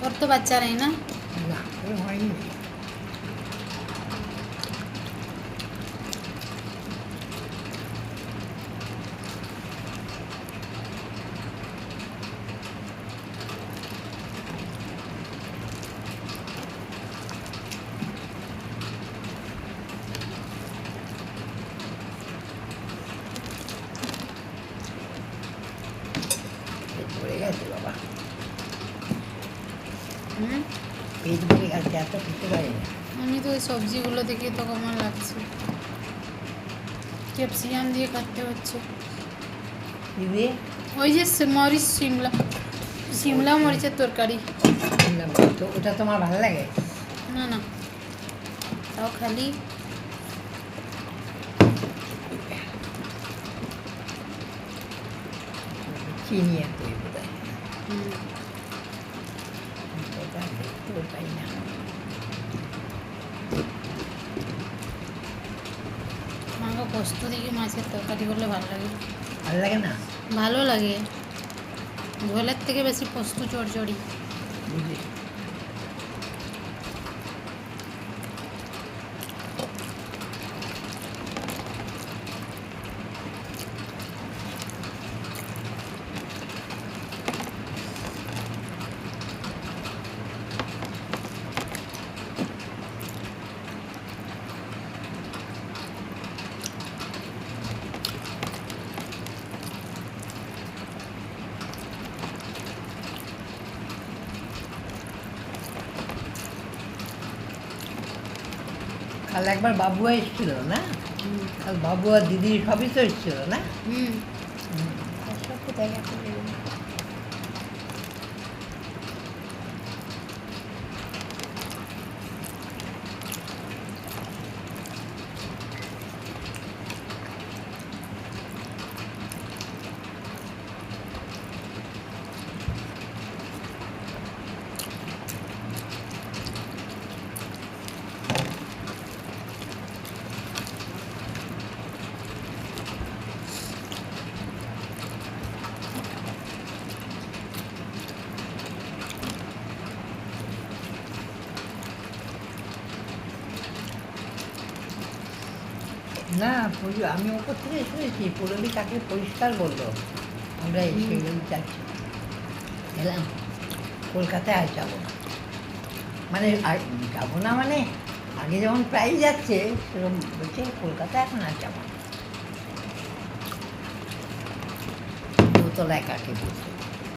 ওর তো বাচ্চা নেই না? না, ওর হয়নি। পেট ভরে গেছে বাবা, হুম, পেট ভরে গেছে, এত খেতে পারি না। আমি তো ওই সবজিগুলো দেখে তো কেমন লাগছে, ক্যাপসিকাম দিয়ে কাটতে হচ্ছে। কি দিয়ে? ওই যে মরিচ, শিমলা শিমলা মরিচের তরকারি। বললাম তো, ওটা তোমার ভালো লাগে? না না, তাও খালি চিনি এত বোধ হয়, হুম, ওটা দেখতেও পাই না। আমাকে পোস্ত দিয়ে মাছের তরকারি করলে ভালো লাগে। ভালো লাগে না? ভালো লাগে, ঝোলের থেকে বেশি পোস্ত চড়চড়ি। বুঝি। কাল একবার বাবু এসেছিল না? হুম কাল বাবু আর দিদি সবই তো এসেছিল না? হুম, তার সাথে দেখা করে গেল। না, পুজো আমি ওপর থেকে শুনেছি, পুরবী তাকে পরিষ্কার বললো। আমরা এসে যাচ্ছি, এলাম কলকাতায় আর যাবো না, মানে আর যাবো না, মানে আগে যেমন প্রায় যাচ্ছে সেরকম বলছে, কলকাতায় এখন আর যাবো না। দোতলায় কাকে বলছে।